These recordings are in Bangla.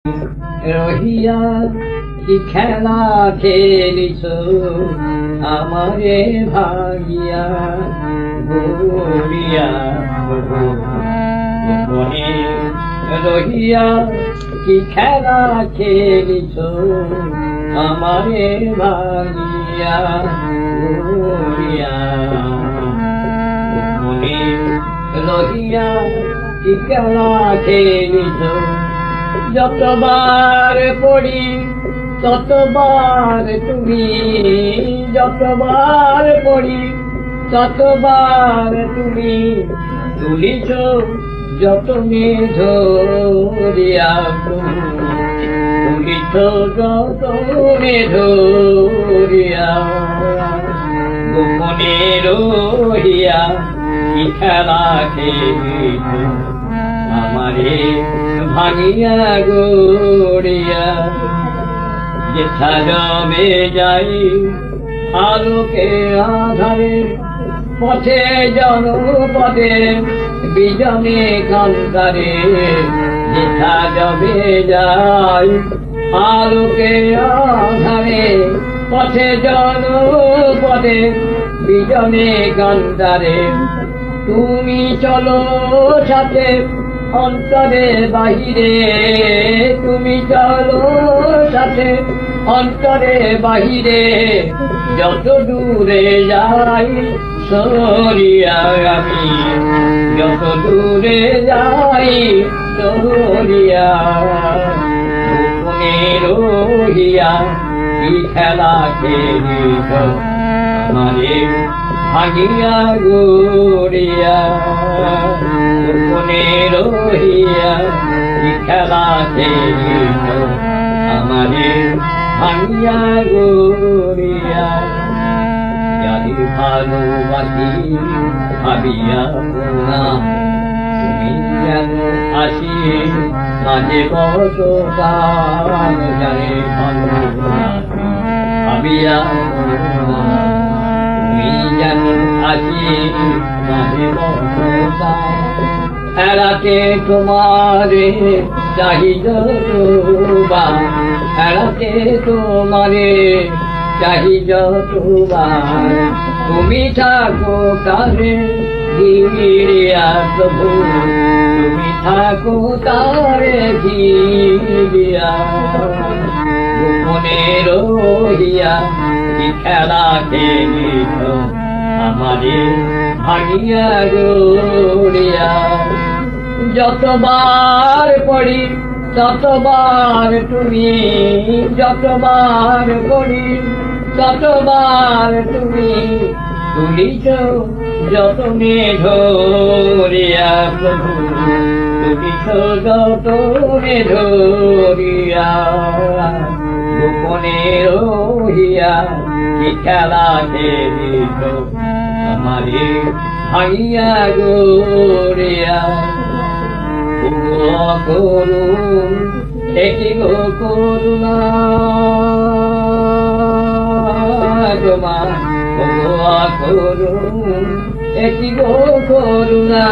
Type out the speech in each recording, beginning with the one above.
রহিয়া কি খেলা খেলিছ আমারে ভাগিয়া গড়িয়া গোপনে রহিয়া কি খেলা খেলিছ আমারে ভাগিয়া গড়িয়া গোপনে রহিয়া কি খেলা খেলিছ যতবার পড়ি ততবার তুমি, যতবার পড়ি ততবার তুমি তুলিছ যতনে ধরিয়া, তুলিছ যতনে ধরিয়া গোপনে রহিয়া কি খেলা খেলিছ আমারে ভাঙিয়া গড়িয়া। যেথা যাবে যাই আলোকে আধারে পথে জনপদে বিজনে কান্তারে, যেথা যাবে যাই আলোকে আধারে পথে জনপদে বিজনে কান্তারে, তুমি চলো সাথে অন্তরে বাহিরে, তুমি চলো সাথে অন্তরে বাহিরে, যত দূরে যাই সরিয়া আমি, যত দূরে যাই সরিয়া গোপনে রহিয়া কি খেলা খেলিছ আমারে ভাগিয়া গড়িয়া। গোপনে রহিয়া কি খেলা খেলিছ আমারে ভাগিয়া গড়িয়া। যাদের ভালোবাসি ভাবিয়া না তুমি যেন আসি মাঝে কত কাল, যারে ভালোবাসি ভাবিয়া তুমি যেন আসি মাঝে কত কাল, এড়াতে তোমারে চাহি যতবার, এড়াতে তোমারে চাহি যতবার, তুমি থাকো তারে ঘিরিয়া প্রভু, তুমি থাকো তারে ঘিরিয়া। গোপনে রহিয়া কি খেলা খেলিছ আমারে ভাগিয়া গড়িয়া। যতবার পড়ি ততবার তুমি, যতবার পড়ি ততবার তুমি তুলিছ যতনে ধরিয়া প্রভু, তুলিছ যতনে ধরিয়া। গোপনে রহিয়া কি খেলা খেলিছ আমারে ভাগিয়া গড়িয়া। করুণ দেখি গো করুণা তোমার, করুণ দেখি গো করুণা,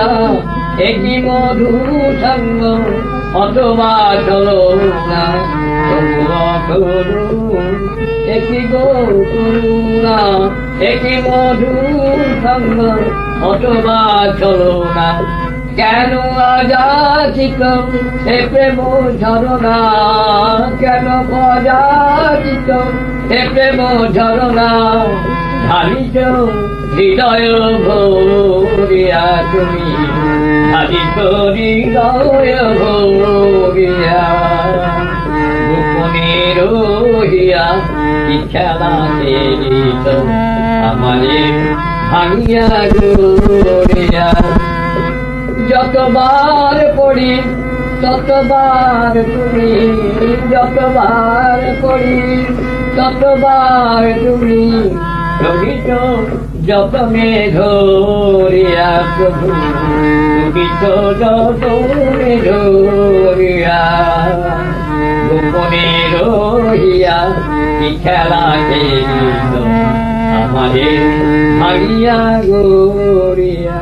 একই মধু সঙ্গ অথবা চলো না, করুণ দেখি গো করুণা, একই মধু সঙ্গ অথবা চলো না। কেন আজাচিত এ প্রেম ঝরনা, কেন আজাচিত এ প্রেম ঝরনা, ঢালিছ হৃদয় ভরিয়া তুমি, ঢালিছ হৃদয় ভরিয়া। গোপনে রহিয়া কি খেলা খেলিছ আমারে ভাঙিয়া গড়িয়া। যতবার পড়ি ততবার তুমি, যতবার পড়ি ততবার তুমি রহিছ যতনে ধরিয়া প্রভু, তুলিছ যতনে ধরিয়া। গোপনে রহিয়া কি খেলা খেলিছ আমারে ভাগিয়া গড়িয়া।